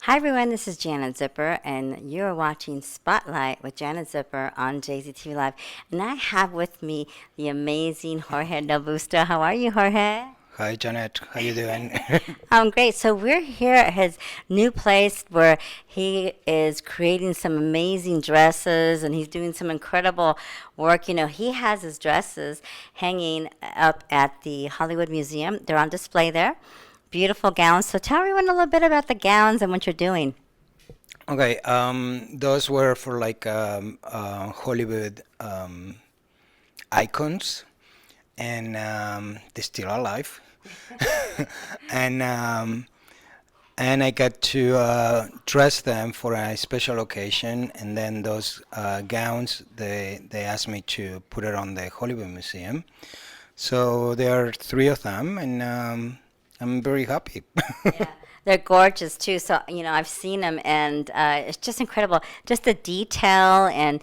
Hi everyone, this is Janet Zipper, and you're watching Spotlight with Janet Zipper on JZTVlive. And I have with me the amazing Jorge Del Busto. How are you, Jorge? Hi Janet, how you doing? I'm great. So we're here at his new place where he is creating some amazing dresses and he's doing some incredible work. He has his dresses hanging up at the Hollywood Museum. They're on display there. Beautiful gowns. So tell everyone a little bit about the gowns and what you're doing. Okay, those were for like Hollywood icons, and they're still alive. and and I got to dress them for a special occasion, and then those gowns they asked me to put it on the Hollywood Museum. So there are three of them, and I'm very happy. Yeah, they're gorgeous too. So, I've seen them and it's just incredible. Just the detail and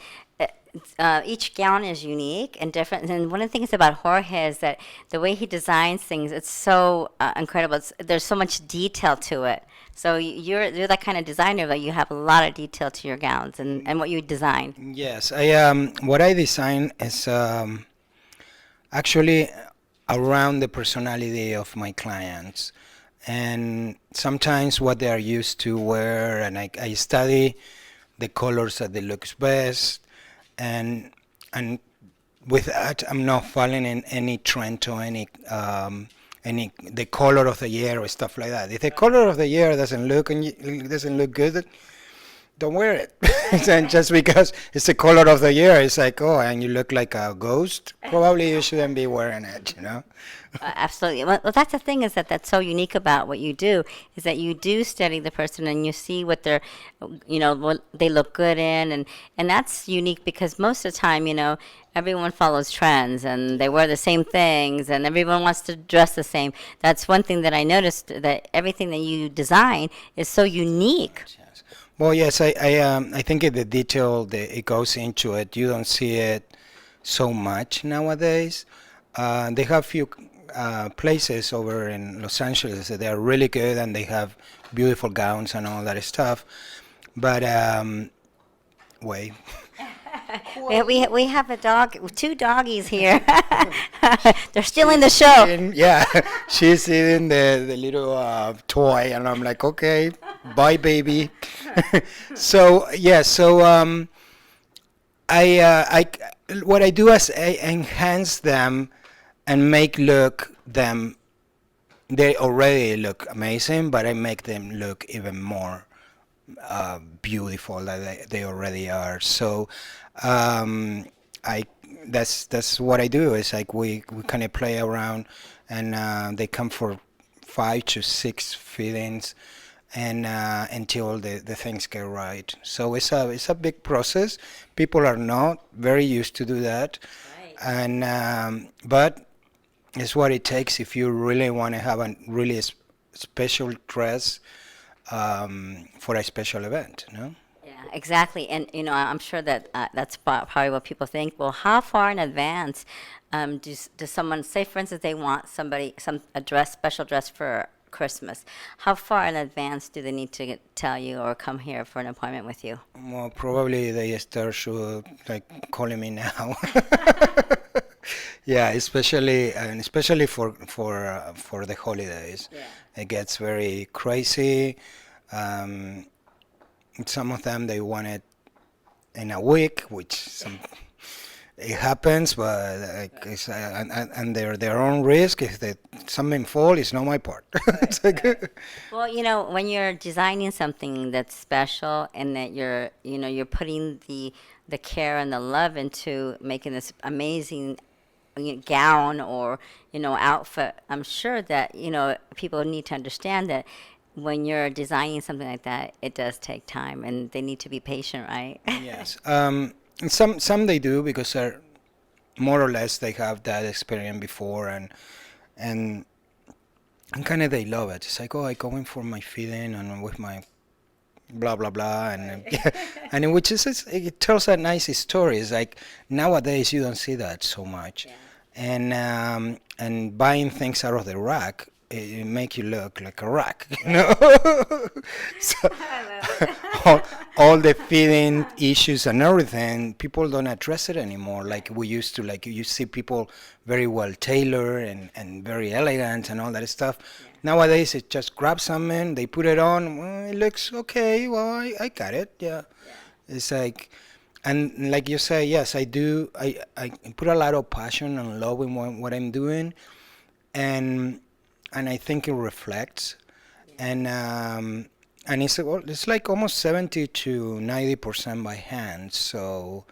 each gown is unique and different. And one of the things about Jorge is that the way he designs things, it's so incredible. There's so much detail to it. So you're that kind of designer that you have a lot of detail to your gowns and what you design. Yes, I what I design is actually around the personality of my clients and sometimes what they are used to wear, and I study the colors that they looks best, and with that I'm not falling in any trend or any the color of the year or stuff like that. If the color of the year doesn't look good, don't wear it. And just because it's the color of the year, it's like, oh, and you look like a ghost, probably you shouldn't be wearing it, you know? Absolutely. Well, that's the thing is that that's so unique about what you do is that you do study the person and you see what they're, what they look good in, and that's unique because most of the time, everyone follows trends and they wear the same things and everyone wants to dress the same. That's one thing that I noticed that everything that you design is so unique. Yes. Well, yes, I think the detail that it goes into it, you don't see it so much nowadays. They have few places over in Los Angeles that they are really good and they have beautiful gowns and all that stuff. But wait, We have a dog, two doggies here. They're stealing the show. yeah, she's eating the little toy, and I'm like, okay, bye, baby. So yeah, so I what I do is I enhance them and make look them. They already look amazing, but I make them look even more beautiful than they already are. So I that's what I do. Is like we kind of play around, and they come for 5 to 6 feelings, and until the things get right. So it's a big process. People are not very used to do that, Right. and but it's what it takes if you really want to have a really special dress for a special event, no? Yeah, exactly. And I'm sure that that's probably what people think. Well, how far in advance does someone say, for instance, they want a dress, special dress for Christmas? How far in advance do they need to tell you or come here for an appointment with you? Well, probably they start should like calling me now. Yeah, especially for the holidays, Yeah. it gets very crazy. Um, some of them they want it in a week, which it happens, but like, it's, and their own risk. If something fall, it's not my part. It's like, Well, when you're designing something that's special and that you're putting the care and the love into making this amazing gown or outfit, I'm sure that people need to understand that when you're designing something like that, it does take time and they need to be patient, right? yes. Some they do because they're more or less they have that experience before, and kind of they love it. It's like, oh, I go in for my feeling and with my blah blah blah, and and in which it tells a nice story. It's like nowadays you don't see that so much, Yeah. and buying things out of the rack it make you look like a rack, you know. So all, all the feeding issues and everything, people don't address it anymore like we used to. Like you see people very well tailored and very elegant and all that stuff. Nowadays, it just grab something, they put it on, well, it looks okay. Well, I got it. Yeah, it's like. And like you say, yes, I do. I put a lot of passion and love in what I'm doing, and I think it reflects, and it's like almost 70 to 90% by hand. So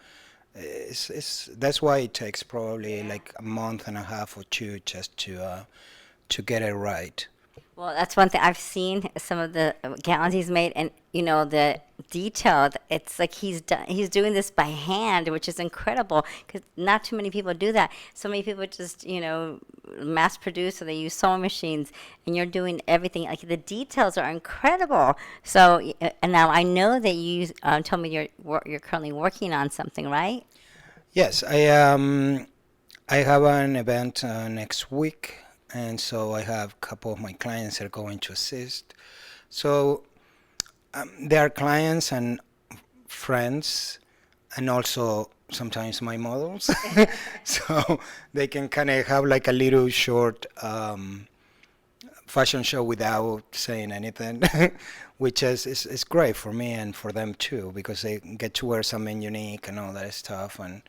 it's that's why it takes probably like a month and a half or two just to get it right. Well, that's one thing I've seen some of the gowns he's made, and the detail. It's like he's doing this by hand, which is incredible because not too many people do that. So many people just mass produce, or they use sewing machines, and you're doing everything. Like the details are incredible. So and now I know that you told me you're currently working on something, right? Yes, I have an event next week, and so I have a couple of my clients that are going to assist. So they are clients and friends, and also sometimes my models. So they can kind of have like a little short fashion show without saying anything, which is great for me and for them too, because they get to wear something unique and all that stuff. And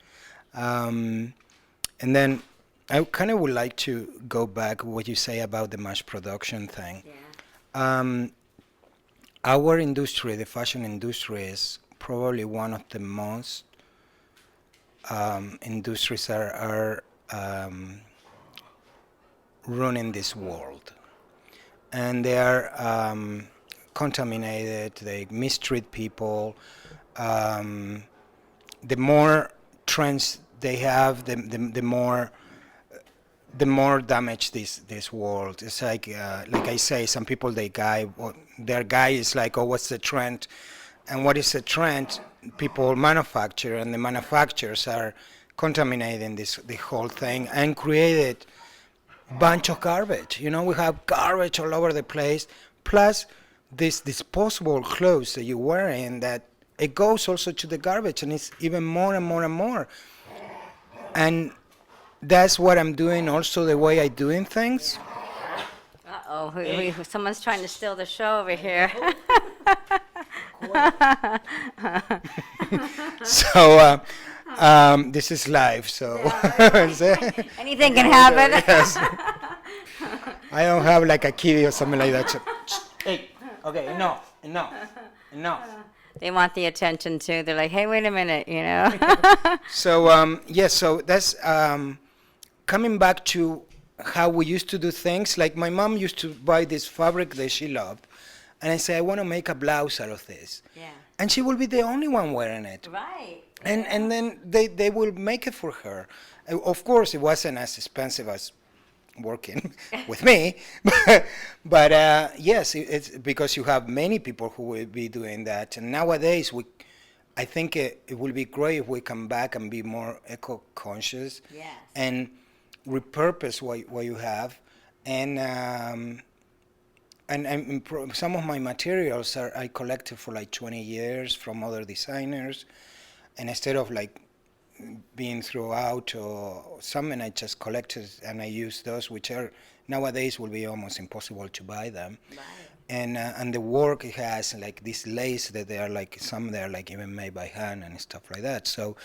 then I kind of would like to go back what you say about the mass production thing. Yeah. Our industry, the fashion industry, is probably one of the most industries that are running this world. And they are contaminated, they mistreat people. The more trends they have, the more damage this world. It's like I say, some people their guy is like, oh, what's the trend? And what is the trend? People manufacture, and the manufacturers are contaminating the whole thing and created bunch of garbage. We have garbage all over the place. Plus, this disposable clothes that you're wearing, that it goes also to the garbage, and it's even more and more and more. And that's what I'm doing also, the way I'm doing things. Uh-oh, someone's trying to steal the show over here. So this is live, so Anything can happen. yes. I don't have like a key or something like that. So, hey, okay, no. They want the attention too. They're like, hey, wait a minute, So yes, so that's coming back to how we used to do things. Like my mom used to buy this fabric that she loved, and I say, I want to make a blouse out of this. Yeah. And she will be the only one wearing it. Right. And then they will make it for her. Of course, it wasn't as expensive as working with me, but yes, it's because you have many people who will be doing that. And nowadays, I think it will be great if we come back and be more eco-conscious. Yes. And repurpose what you have. And some of my materials I collected for like 20 years from other designers, and instead of like being thrown out or something, I just collected and I use those, which are nowadays will be almost impossible to buy them. Right. And the work it has like this lace that they are like, some they are like even made by hand and stuff like that. So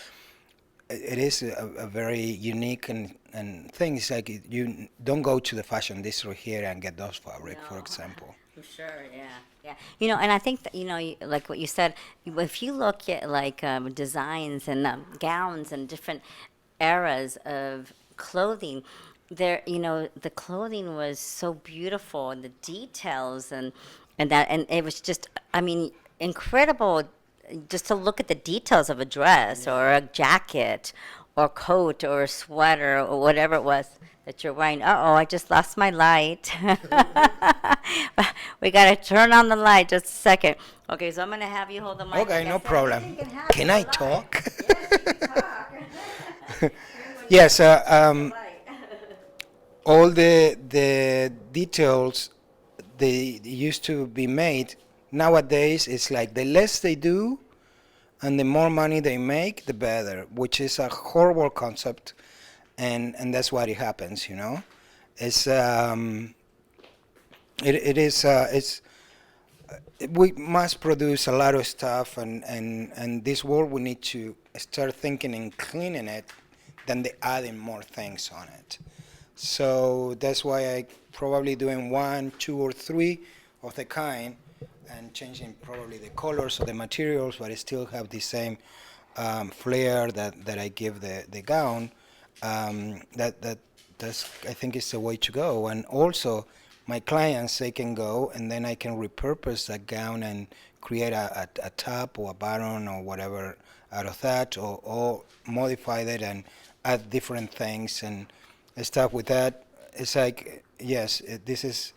it is a very unique and thing. It's like you don't go to the fashion industry here and get those fabric, for example. For sure, yeah. And I think that, like what you said, if you look at like designs and gowns and different eras of clothing, the clothing was so beautiful, and the details and it was just, incredible just to look at the details of a dress or a jacket or coat or a sweater or whatever it was that you're wearing. Uh-oh, I just lost my light. We got to turn on the light just a second. Okay, so I'm going to have you hold the mic. Okay, no problem. Can I talk? Yes, you can talk. Yes, all the details they used to be made nowadays it's like the less they do and the more money they make the better, which is a horrible concept, and that's what it happens, you know. It's it is it's we must produce a lot of stuff, and this world we need to start thinking and cleaning it than the adding more things on it. So that's why I probably doing one, two, or three of the kind, and changing probably the colors of the materials, but I still have the same flair that I give the gown. That's I think is the way to go. And also, my clients they can go, and then I can repurpose that gown and create a top or a button or whatever out of that, or modify it and add different things and stuff with that. It's like yes, this is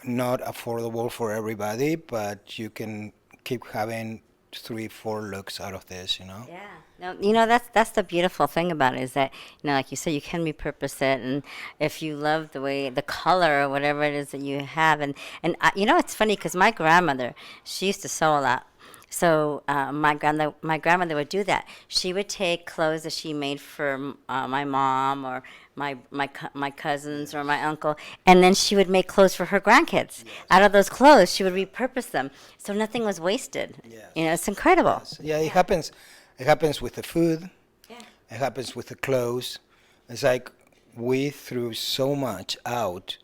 not affordable for everybody, but you can keep having three, four looks out of this, you know? Yeah. No, that's the beautiful thing about it is that, like you said, you can repurpose it, and if you love the way the color or whatever it is that you have, and it's funny because my grandmother, she used to sew a lot. So my grandmother would do that. She would take clothes that she made for my mom or my cousins or my uncle, and then she would make clothes for her grandkids. Out of those clothes, she would repurpose them, so nothing was wasted. Yes. It's incredible. Yes. Yeah, it happens. It happens with the food. Yeah. It happens with the clothes. It's like we threw so much out,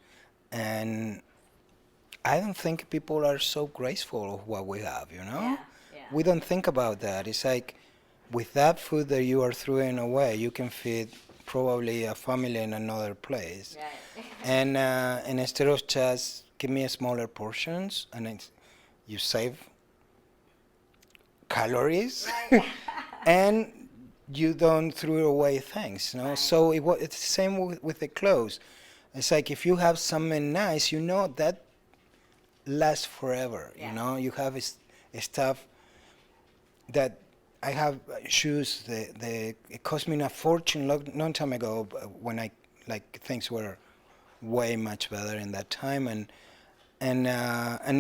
and I don't think people are so graceful of what we have, you know? Yeah. Yeah. We don't think about that. It's like with that food that you are throwing away, you can feed probably a family in another place. Right. And instead of just give me a smaller portions, and you save calories, Right. and you don't throw away things, you know. Right. So it's the same with the clothes. It's like if you have something nice, you know that lasts forever. Yeah. You know, you have stuff that I have shoes. It cost me a fortune long time ago when I like things were way much better in that time, and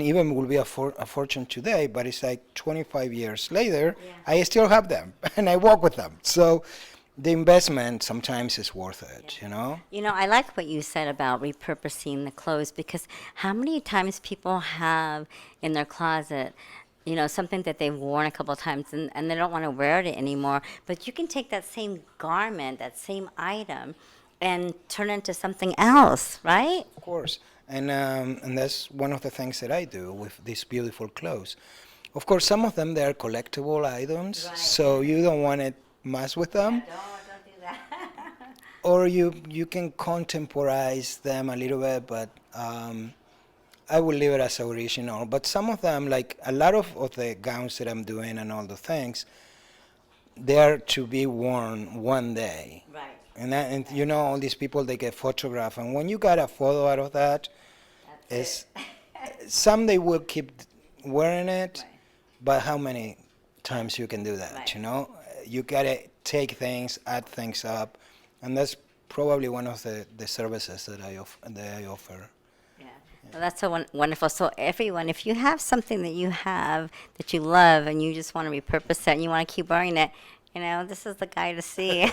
even will be a fortune today. But it's like 25 years later, Yeah. I still have them and I walk with them. So the investment sometimes is worth it. Yeah. You know. I like what you said about repurposing the clothes because how many times people have in their closet, something that they've worn a couple of times and they don't want to wear it anymore. But you can take that same garment, that same item, and turn it into something else, right? Of course, and that's one of the things that I do with these beautiful clothes. Of course, some of them they are collectible items, Right. so you don't want to mess with them, Don't do that. or you can contemporize them a little bit, but I will leave it as original. But some of them, like a lot of the gowns that I'm doing and all the things, they are to be worn one day. Right. And you know, all these people, they get photographed. And when you got a photo out of that, That's some they will keep wearing it, Right. but how many times you can do that, Right. you know? You got to take things, add things up. And that's probably one of the services that I offer. Yeah. Well, that's so wonderful. So everyone, if you have something that you have that you love and you just want to repurpose it and you want to keep wearing it, this is the guy to see.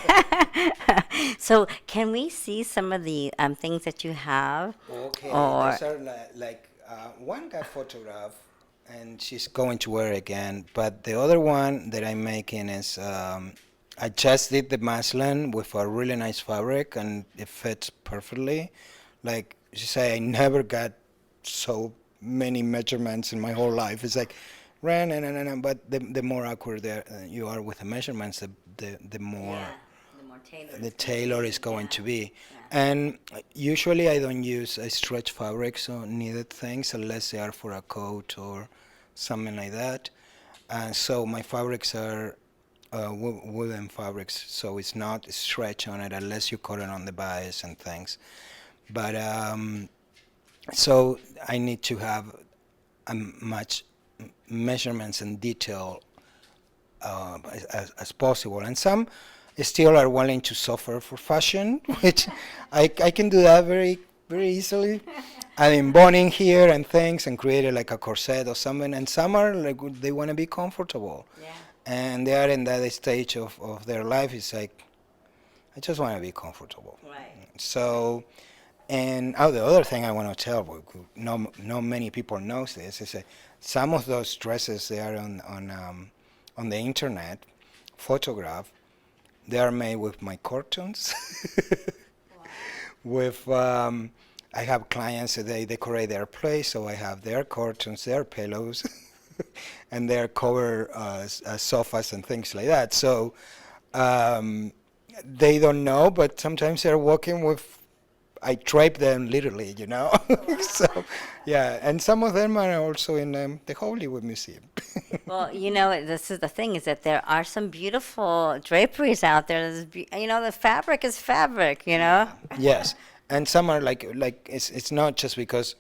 So can we see some of the things that you have? Okay, Or these are like one got photographed and she's going to wear it again, but the other one that I'm making is I just did the muslin with a really nice fabric and it fits perfectly. Like you say, I never got so many measurements in my whole life. It's like but the more accurate you are with the measurements, the more yeah, the more tailored. the it's gonna tailor be. is going Yeah. to be. Yeah. And usually I don't use a stretch fabrics or needed things unless they are for a coat or something like that. And so my fabrics are woolen fabrics, so it's not stretch on it unless you cut it on the bias and things. But so I need to have much measurements and detail as possible. And some still are willing to suffer for fashion, which I can do that very easily. I mean, boning here and things and create like a corset or something. And some are like they want to be comfortable, Yeah. and they are in that stage of their life. It's like I just want to be comfortable. Right. So, and the other thing I want to tell, no many people knows this, is that some of those dresses they are on the internet, photograph. They are made with my curtains. Wow. With I have clients that they decorate their place, so I have their curtains, their pillows, and their cover sofas and things like that. So they don't know, but sometimes they're walking with. I drape them literally, you know. So yeah, and some of them are also in the Hollywood Museum. Well, this is the thing is that there are some beautiful draperies out there. The fabric is fabric. Yes, and some are like it's not just because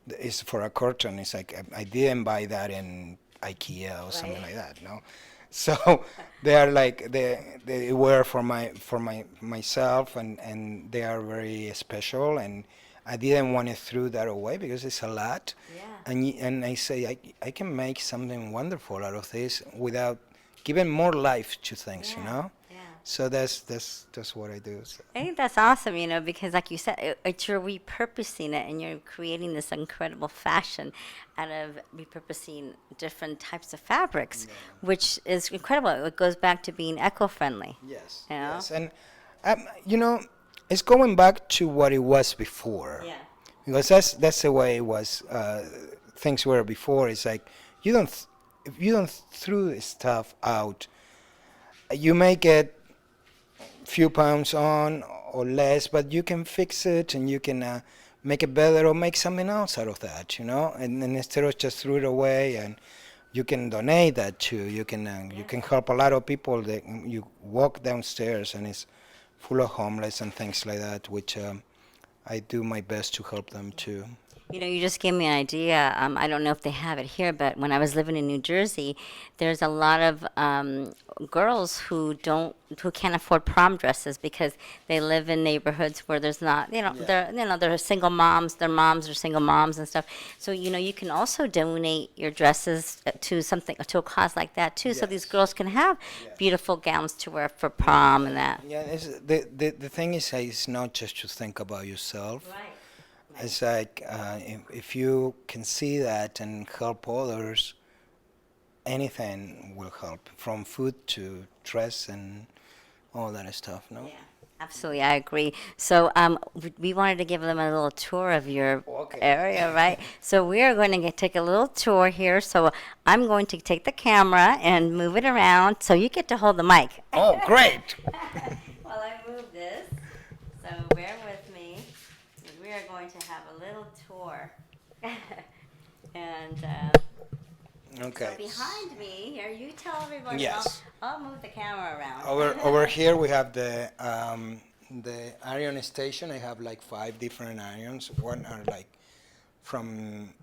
it's for a curtain. It's like I didn't buy that in IKEA or something like that. No, so they are like they were for myself and they are very special and I didn't want to throw that away because it's a lot. Yeah. And I say I can make something wonderful out of this without giving more life to things, you Yeah. know. Yeah. So that's what I do. So. I think that's awesome, because like you said, you're repurposing it and you're creating this incredible fashion out of repurposing different types of fabrics, which is incredible. It goes back to being eco-friendly. Yes. You know? Yes, and it's going back to what it was before. Yeah. Because that's the way it was. Things were before. It's like if you don't throw stuff out, you make it few pounds on or less, but you can fix it and you can make it better or make something else out of that, and instead of just throw it away, and you can donate that too. You can help a lot of people that you walk downstairs and it's full of homeless and things like that, which I do my best to help them too. You just gave me an idea. I don't know if they have it here, but when I was living in New Jersey, there's a lot of girls who can't afford prom dresses because they live in neighborhoods where there's not, they're single moms. Their moms are single moms and stuff. So you can also donate your dresses to a cause like that too. So these girls can have beautiful gowns to wear for prom and that. Yeah, the thing is, it's not just to think about yourself. Right. It's like if you can see that and help others, anything will help, from food to dress and all that stuff. No. Yeah, absolutely, I agree. So we wanted to give them a little tour of your area, right? So we are going to take a little tour here. So I'm going to take the camera and move it around. So you get to hold the mic. Oh, great! While I move this, so bear with me. We are going to have a little tour. And Okay. so behind me here, you tell everybody. Yes. I'll move the camera around. Over here we have the iron station. I have like 5 different irons. One are like from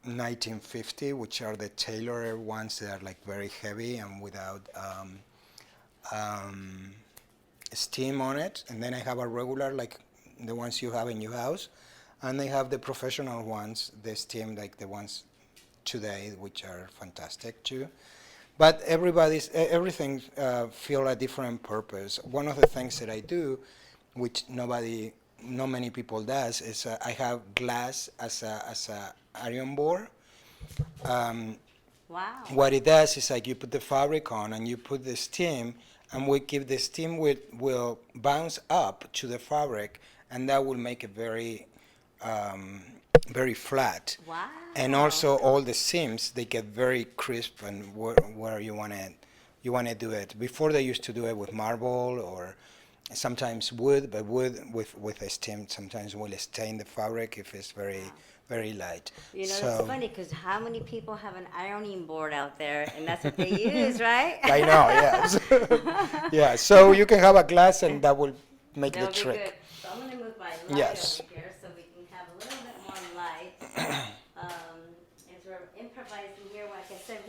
1950, which are the Taylor ones that are like very heavy and without steam on it. And then I have a regular, like the ones you have in your house, and I have the professional ones, the steam, like the ones today, which are fantastic too. But everything feel a different purpose. One of the things that I do, which not many people does, is I have glass as a iron board. Wow. What it does is like you put the fabric on and you put the steam, and we give the steam will bounce up to the fabric, and that will make it very very flat. Wow. And also all the seams, they get very crisp and where you want to do it. Before they used to do it with marble or sometimes wood, but wood with a steam sometimes will stain the fabric if it's very light. It's funny because how many people have an ironing board out there, and that's what they use, right? I know, yes. Yeah, so you can have a glass and that will make That the would be trick. good. So I'm going to move my light Yes. over here so we can have a little bit more light. As we're improvising here, like I said,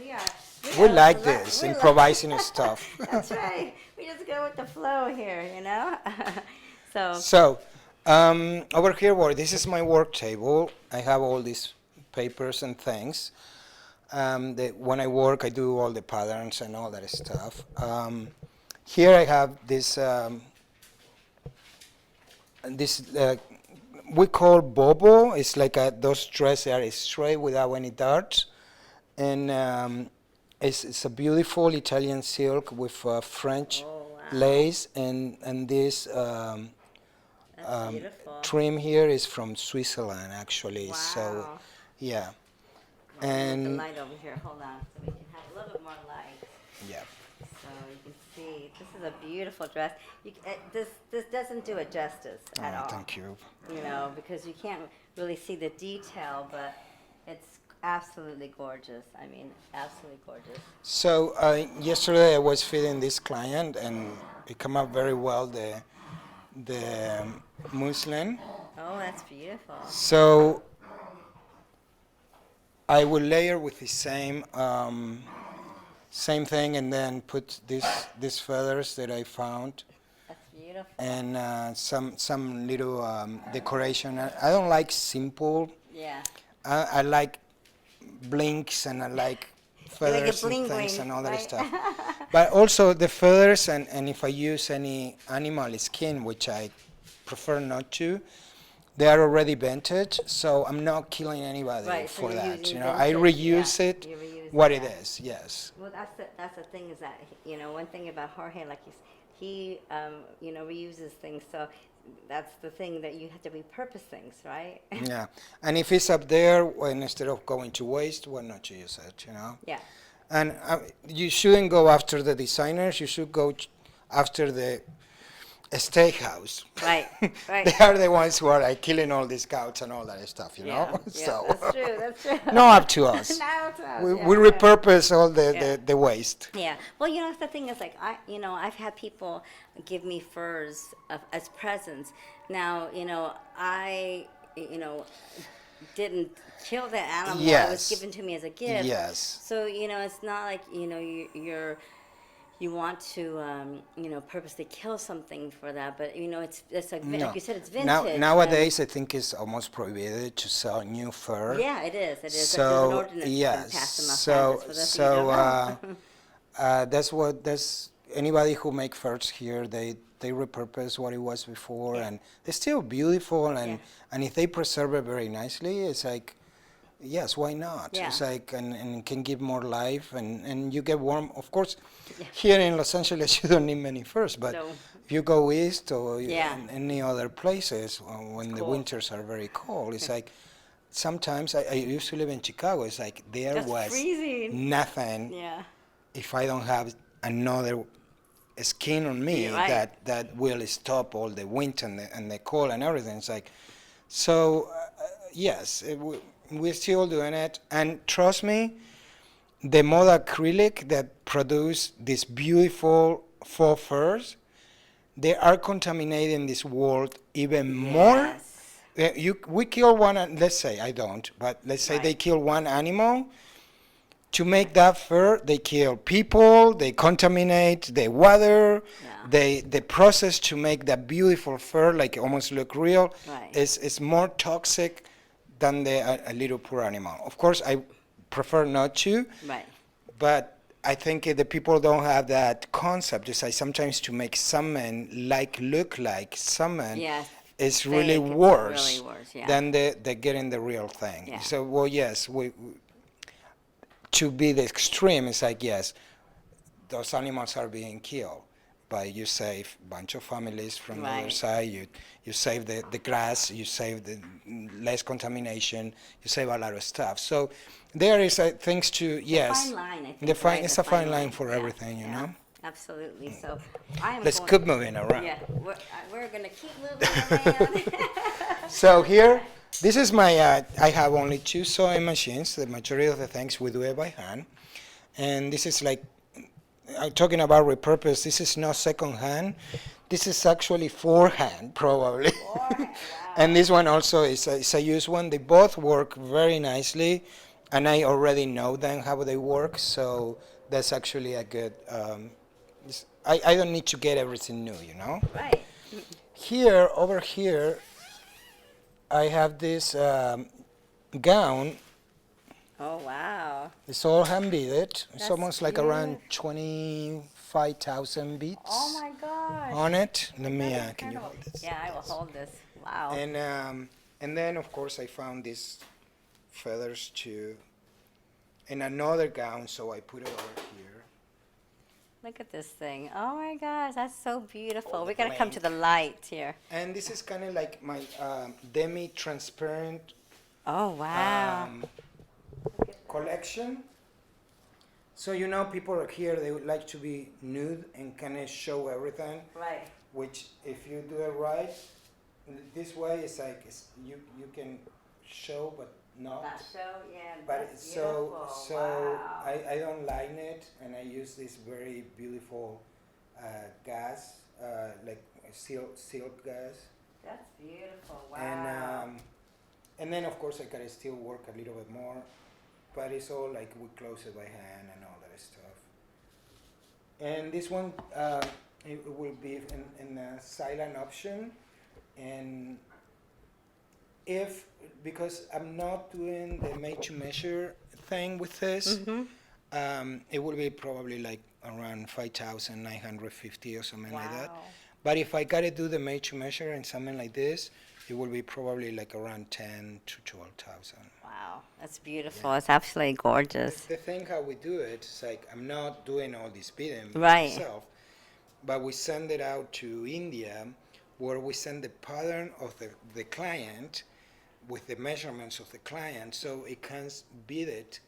We like this, improvising stuff. That's right. We just go with the flow here, you know. So So, over here, this is my work table. I have all these papers and things. When I work, I do all the patterns and all that stuff. Here I have this we call bobo. It's like those dresses are straight without any darts, and it's a beautiful Italian silk with French oh wow, lace, and this that's beautiful. trim here is from Switzerland actually. So Wow. yeah, Well, let me get the and light over here. Hold on, so we can have a little bit more light. yeah. So you can see, this is a beautiful dress. This doesn't do it justice at all. Thank you. You know, because you can't really see the detail, but it's absolutely gorgeous. I mean, absolutely gorgeous. So yesterday I was feeding this client, and it came out very well, the muslin. Oh, that's beautiful. So I will layer with the same thing, and then put these feathers that I found, That's beautiful. and some little decoration. I don't like simple. Yeah. I like blinks, and I like feathers bling and things bling, and all that right? stuff. But also the feathers, and if I use any animal skin, which I prefer not to, they are already vintage, so I'm not killing anybody Right, so for you're that. using You know, I vintage, reuse yeah, it you reuse what it, it yeah. is. Yes. Well, that's the thing is that, you know, one thing about Jorge, like he you know, reuses things. So that's the thing, that you have to repurpose things, right? Yeah. And if it's up there, when instead of going to waste, why not to use it? You know. Yeah. And you shouldn't go after the designers. You should go after the steakhouse. Right, right. They are the ones who are like killing all these cows and all that stuff, you Yeah, know. yeah, So that's true. That's true. no up to us. No, to us, We, yeah, we yeah. repurpose all Yeah. the waste. Yeah. Well, you know, the thing is, like, you know, I've had people give me furs as presents. Now, you know, you know, didn't kill the animal. It was Yes. given to me as a gift. Yes. So, you know, it's not like, you know, you want to, you know, purposely kill something for that, but you know, it's like, No. like you said, it's vintage. Nowadays, I think it's almost prohibited to sell new fur. Yeah, it is. It is. There's an So ordinance yes, passed in Los so Angeles for those of you who don't know. that's anybody who make furs here. They repurpose what it was before, Yeah. and they're still beautiful. And Yeah. and if they preserve it very nicely, it's like, yes, why not? Yeah. It's like, and it can give more life, and you get warm. Of course, Yeah. here in Los Angeles, you don't need many furs, but No. if you go east or Yeah. in any other places when the cold. winters are very cold, it's like sometimes I used to live in Chicago. It's like there That's was freezing. nothing Yeah. if I don't have another skin on me Yeah, right. that will stop all the wind and the cold and everything. It's like, so yes, we're still doing it, and trust me, the mod acrylic that produce these beautiful faux furs, they are contaminating this world even more. Yes. We kill one, let's say I don't, but let's say they Right. kill one animal. To make that fur, they kill people, they contaminate the water, Yeah. the process to make that beautiful fur, like almost look real, Right. is more toxic than a little poor animal. Of course, I prefer not to, Right. but I think the people don't have that concept. It's like sometimes to make salmon look like salmon, Yes. is really Fake, it's worse, really worse, yeah. than the getting the real thing. Yeah. So, well, yes, to be the extreme, it's like, yes, those animals are being killed, but you save a bunch of families from the other Right. side. You save the grass, you save the less contamination, you save a lot of stuff. So there is things to, yes. Fine line, I think. The fine, right? it's The a fine line for Yeah, everything, you yeah, know? Absolutely. So I am Let's going, keep moving around. Yeah, we're going to keep moving around. So here, this is my, I have only 2 sewing machines. The majority of the things we do it by hand. And this is like, talking about repurpose, this is not second hand. This is actually forehand, probably. Wow. And this one also is a used one. They both work very nicely, and I already know them, how they work. So that's actually a good I don't need to get everything new, you know. Right. Here, over here, I have this gown. Oh, wow. It's all hand beaded. It's That's almost like beautiful. around 25,000 beads Oh my gosh. on it. Let me, That's can you incredible. hold this? Yeah, I will hold this. Wow. And then of course I found these feathers too, and another gown, so I put it over here. Look at this thing. Oh my gosh, that's so beautiful. All We the gotta come to the bling. light here. And this is kind of like my demi-transparent Oh wow. collection. So you know, people are here, they would like to be nude and kind of show everything. Right. Which, if you do it right, this way, it's like you can show but not. Not so, yeah. But That's it's so beautiful. Wow. I don't line it, and I use this very beautiful gas, like silk gas. That's beautiful. Wow. And then of course I gotta still work a little bit more, but it's all like we close it by hand and all that stuff. And this one it will be in a silent option, and if, because I'm not doing the made to measure thing with this, it will be probably like around 5,950 or something like that. Wow. But if I gotta do the made to measure and something like this, it will be probably like around 10 to 12,000. Wow. That's beautiful. It's absolutely gorgeous. The thing how we do it is like I'm not doing all this beading Right. myself, but we send it out to India, where we send the pattern of the client with the measurements of the client, so it can bead it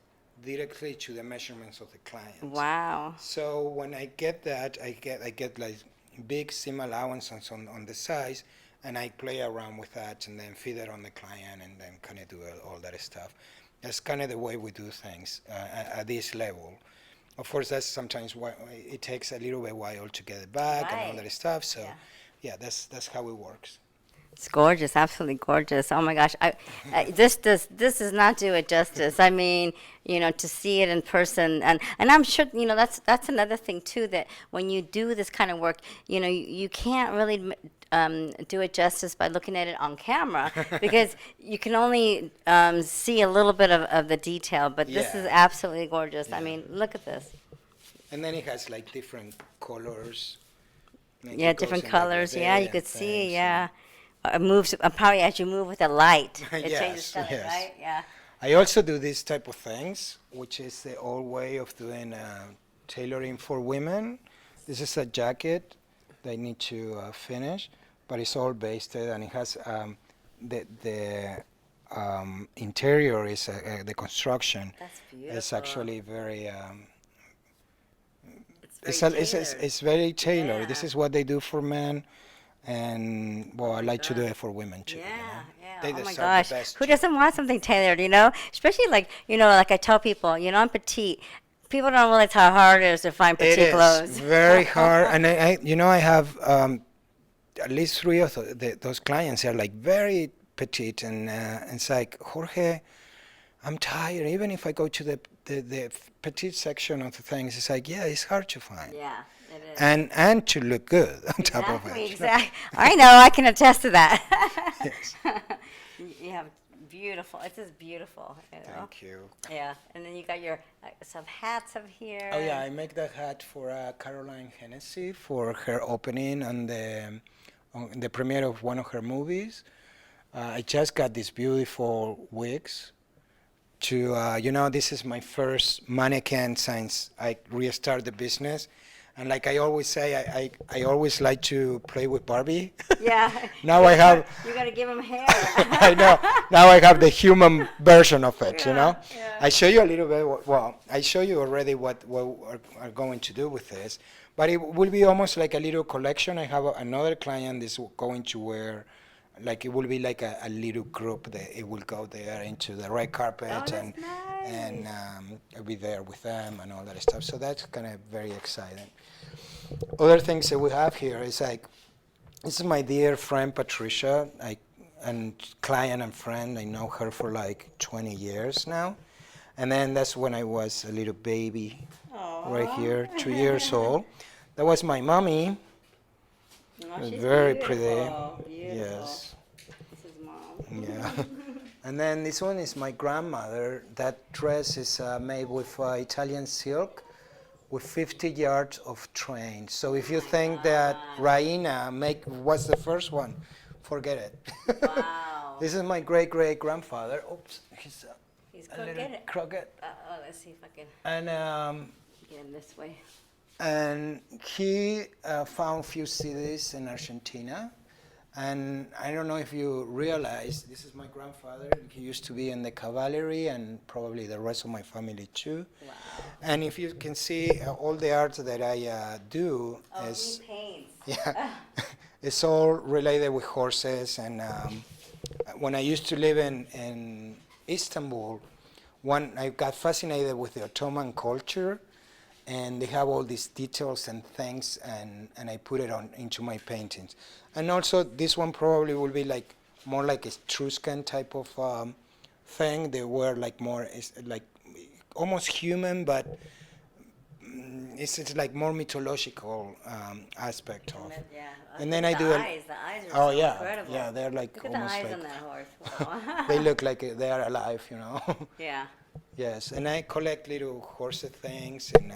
directly to the measurements of the client. Wow. So when I get that, I get like big seam allowances on the size, and I play around with that and then feed it on the client and then kind of do all that stuff. That's kind of the way we do things at this level. Of course, that's sometimes why it takes a little bit while to get it back and all Right. that stuff. So, Yeah. yeah, that's how it works. It's gorgeous, absolutely gorgeous. Oh my gosh, this does not do it justice. I mean, to see it in person, and I'm sure that's another thing too, that when you do this kind of work, you can't really do it justice by looking at it on camera because you can only see a little bit of the detail. But this Yeah. is absolutely gorgeous. I Yeah. mean, look at this. And then it has like different colors. Like Yeah, it goes different in like a colors. day Yeah, you and could see. things, Yeah. It moves probably as you move with the light. It Yes, changes color, yes. right? Yeah. I also do this type of things, which is the old way of doing tailoring for women. This is a jacket they need to finish, but it's all basted, and it has the interior is the construction. That's beautiful. It's actually very. It's It's, very it's, it's very tailored. This Yeah. is what they do for men, and well, I like to do God. it for women too. Yeah, you know? yeah. They Oh my deserve gosh. the best. Who doesn't want something tailored, Especially like I tell people, I'm petite. People don't realize how hard it is to find It petite is clothes. very hard, and I have at least three of those clients are like very petite, and it's like, Jorge, I'm tired. Even if I go to the petite section of the things, it's like, yeah, it's hard to find, Yeah, it is. and to look good on top of it. Exactly. I know. I can attest to that. Yes. You have beautiful. It's just beautiful. Thank you. Yeah, and then you got your some hats up here. Oh yeah, I make that hat for Caroline Hennessy for her opening on the premiere of one of her movies. I just got these beautiful wigs. This is my first mannequin since I restarted the business, and like I always say, I always like to play with Barbie. Yeah. Now I have. You got to give them hair. I know. Now I have the human version of it. Yeah. I show you a little bit. Well, I show you already what are going to do with this, but it will be almost like a little collection. I have another client is going to wear, like it will be like a little group that it will go there into the red carpet, Oh, that's and I'll be there with them and all that stuff. So that's kind of very exciting. Other things that we have here is like, this is my dear friend Patricia, and client and friend. I know her for like 20 years now. And then that's when I was a little baby, right here, 2 years old. That was my mommy. Oh, she's Very beautiful. pretty. Beautiful. Yes. This is mom. Yeah. And then this one is my grandmother. That dress is made with Italian silk with 50 yards of train. So if you think that Raina was the first one, forget it. Wow. This is my great-great-grandfather. Oops, he's He's a little crooked. crooked. Let's see if I can And get him this way. and he found few cities in Argentina. And I don't know if you realize, this is my grandfather. He used to be in the cavalry and probably the rest of my family too. Wow. And if you can see all the art that I do is, he paints. yeah, it's all related with horses. And when I used to live in Istanbul, I got fascinated with the Ottoman culture, and they have all these details and things, and I put it into my paintings. And also this one probably will be like more like Etruscan type of thing. They were like more like almost human, but it's like more mythological aspect of. Yeah. And then Look I at do the it. eyes. The eyes are Oh so yeah, incredible. yeah, they're like Look at the almost eyes like on that horse. Wow. they look like they are alive, you know. Yeah. Yes, and I collect little horse things, and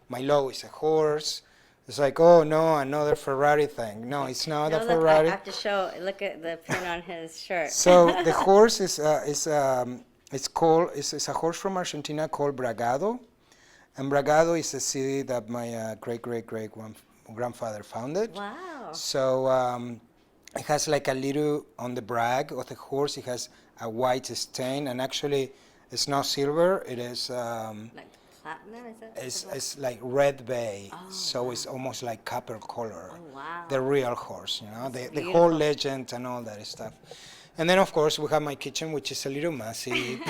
my logo is a horse. It's like, oh no, another Ferrari thing. No, it's not No, a look, I Ferrari. have to show. Look at the pin on his shirt. So the horse is it's a horse from Argentina called Bragado, and Bragado is a city that my great-great-great grandfather founded. Wow. So it has like a little on the brag of the horse. It has a white stain, and actually, it's not silver. It is. Like platinum, is it? It's like red bay, Oh, so wow. it's almost like copper color. Oh, wow. The real horse, you know, That's the whole beautiful. legend and all that stuff. And then of course we have my kitchen, which is a little messy,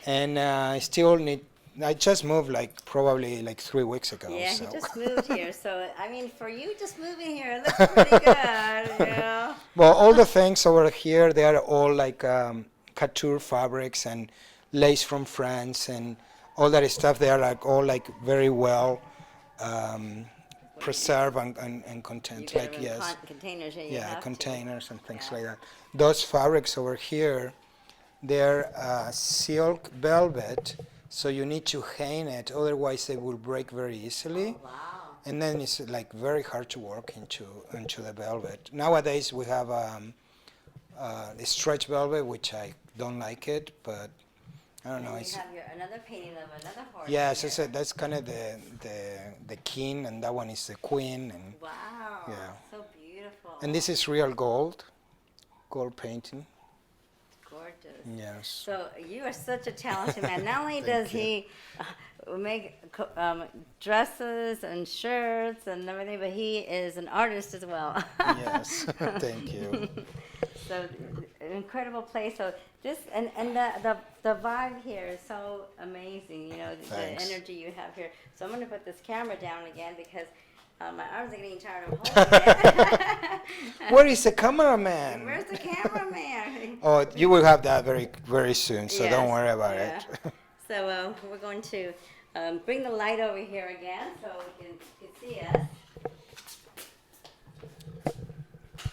and I still need. I just moved like probably like 3 weeks ago. Yeah, so. he just moved here. So, I mean, for you just moving here, it looks pretty good, you know? Well, all the things over here, they are all like couture fabrics and lace from France and all that stuff. They are like all like very well preserved and content. You Like get them in yes, containers, and you yeah, have containers and things Yeah. like that. Those fabrics over here, they're silk velvet, so you need to hang it, otherwise they will break very easily. to. Wow. And then it's like very hard to work into the velvet. Nowadays we have the stretch velvet, which I don't like it, but I don't And know. you It's have another painting of another horse. yes, here. that's kind of the king, and that one is the queen, and Wow. Yeah. So beautiful. and this is real gold painting. Gorgeous. Yes. So you are such a talented man. Not only Thank does you. he make dresses and shirts and everything, but he is an artist as well. Yes. Thank you. So an incredible place. So just and the vibe here is so amazing. You know the Thanks. energy you have here. So I'm going to put this camera down again because my arms are getting tired of holding it. Where is the cameraman? Where's the cameraman? Oh, you will have that very soon, so don't Yes, worry about yeah. it. So we're going to bring the light over here again so you can see us.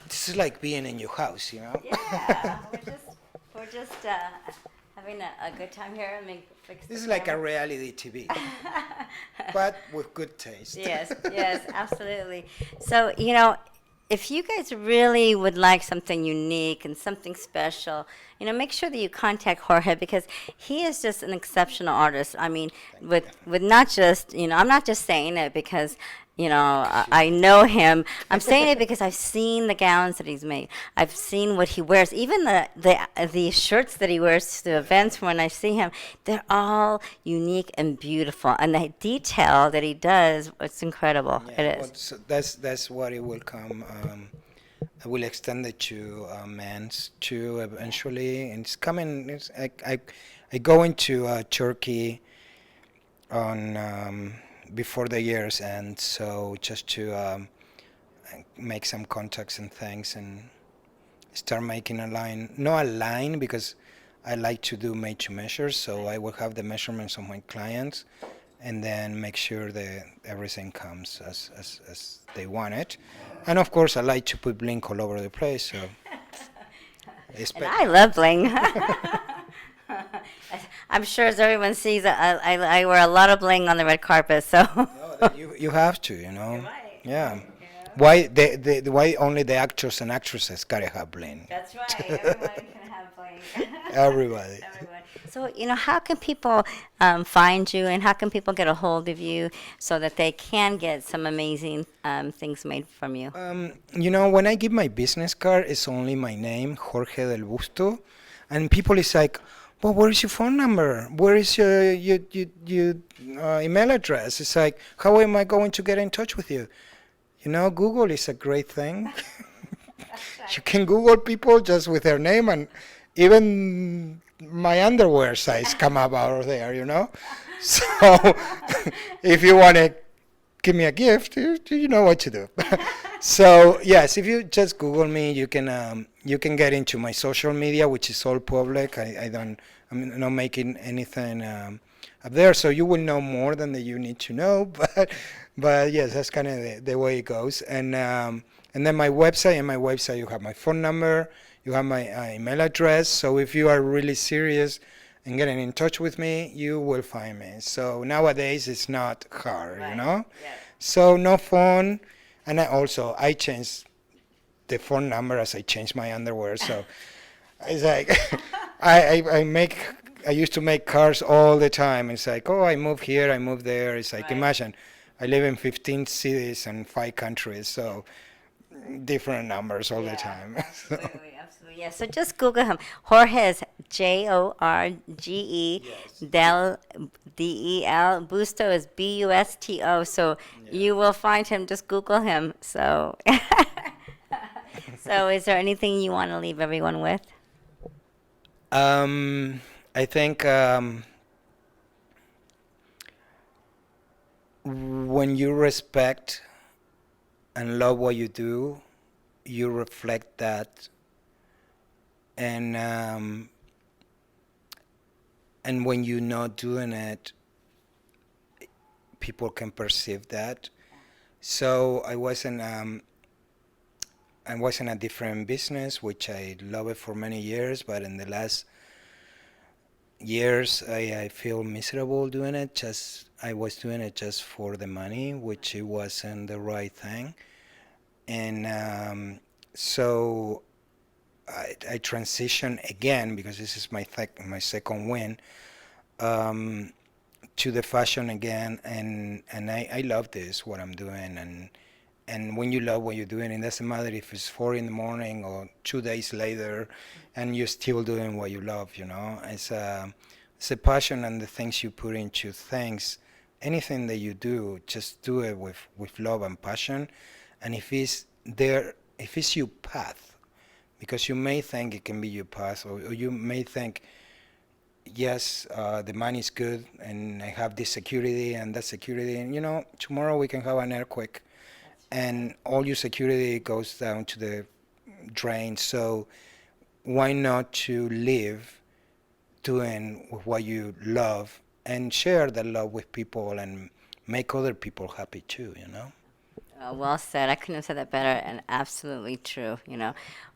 This is like being in your house, you know? Yeah, we're just having a good time here. Let me fix This the is like a camera. reality TV, but with good taste. Yes, yes, absolutely. So, you know, if you guys really would like something unique and something special, you know, make sure that you contact Jorge because he is just an exceptional artist. I mean, with not just, you know, I'm not just saying it because, you know, I know him. I'm saying it because I've seen the gowns that he's made. I've seen what he wears. Even the shirts that he wears to events when I see him, they're all unique and beautiful. And the detail that he does, it's incredible. Yeah, It is. well, so that's what it will come. I will extend it to men's too eventually. And it's coming. I go into Turkey on before the year's end, so just to make some contacts and things and start making a line. Not a line because I like to do made to measure, so I will have the measurements of my clients and then make sure that everything comes as they want it. And of course, I like to put bling all over the place. So, And I love bling. I'm sure as everyone sees, I wear a lot of bling on the red carpet. So you have to, you know. You're right. Yeah. Yeah. Why only the actors and actresses gotta have bling? That's right. Everyone can have bling. Everybody. Everyone. So, how can people find you and how can people get a hold of you so that they can get some amazing things made from you? When I give my business card, it's only my name, Jorge Del Busto, and people is like, well, where is your phone number? Where is your email address? It's like, how am I going to get in touch with you? Google is a great thing. You can Google people just with their name, and even my underwear size come up out of there. So if you want to give me a gift, you know what to do. So yes, if you just Google me, you can get into my social media, which is all public. I'm not making anything up there, so you will know more than that you need to know. But yes, that's kind of the way it goes. And then my website. And my website, you have my phone number, you have my email address. So if you are really serious and getting in touch with me, you will find me. So nowadays it's not hard, Right. Yeah. Yeah. So no phone, and I changed the phone number as I changed my underwear. So it's like I used to make cars all the time. It's like, oh, I move here, I move there. It's like, Right. imagine, I live in 15 cities and 5 countries, so different numbers all the time. So, Absolutely, absolutely. Yeah. So just Google him. Jorge is Jorge Del Del Busto is Busto. So you will find him. Just Google him. So so is there anything you want to leave everyone with? I think when you respect and love what you do, you reflect that, and when you're not doing it, people can perceive that. So I was in a different business, which I love it for many years, but in the last years I feel miserable doing it. I was doing it just for the money, which it wasn't the right thing. And so I transitioned again, because this is my second win, to the fashion again, and I love this, what I'm doing. And when you love what you're doing, it doesn't matter if it's 4 in the morning or 2 days later, and you're still doing what you love. It's a passion, and the things you put into things, anything that you do, just do it with love and passion. And if it's your path, because you may think it can be your path, or you may think, yes, the money is good, and I have this security and that security, and tomorrow we can have an earthquake, and all your security goes down to the drain. So why not to live doing what you love, and share that love with people, and make other people happy too. Well said. I couldn't have said that better, and absolutely true.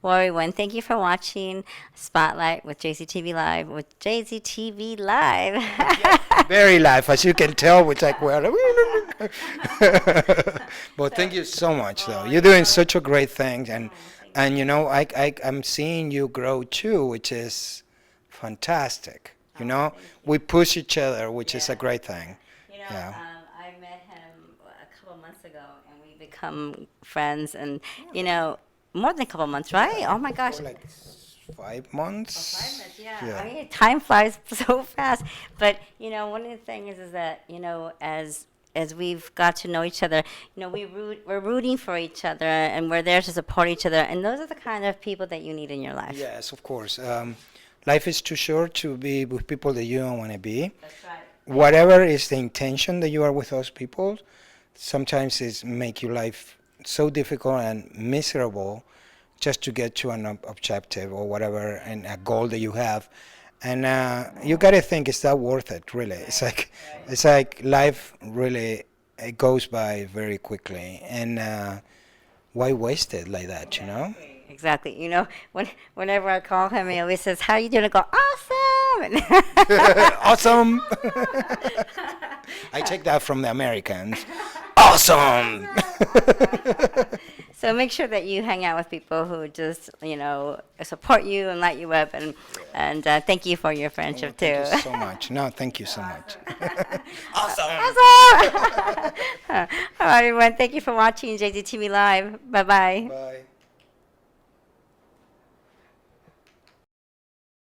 Well, everyone, thank you for watching Spotlight with JZTV Live. Very live, as you can tell, which like we're. But thank you so much, though. You're doing such a great thing, and I'm seeing you grow too, which is fantastic. We push each other, which is a great thing. Yeah. I met him a couple months ago, and we become friends, and more than a couple months, right? Oh my gosh. For like 5 months. 5 months, yeah. Yeah. I mean, time flies so fast. But one of the things is that as we've got to know each other, we're rooting for each other, and we're there to support each other. And those are the kind of people that you need in your life. Yes, of course. Life is too short to be with people that you don't want to be. That's right. Whatever is the intention that you are with those people, sometimes it make your life so difficult and miserable just to get to an objective or whatever, and a goal that you have. And you gotta think, is that worth it? Really, it's like life really it goes by very quickly, and why waste it like that? You know? Exactly. You know, whenever I call him, he always says, "How are you doing?" I go, "Awesome." Awesome. I take that from the Americans. Awesome. So make sure that you hang out with people who just, support you and light you up, and thank you for your friendship too. Thank you so much. No, thank you so much. Awesome. Awesome. All right, everyone. Thank you for watching JZTV Live. Bye bye. Bye.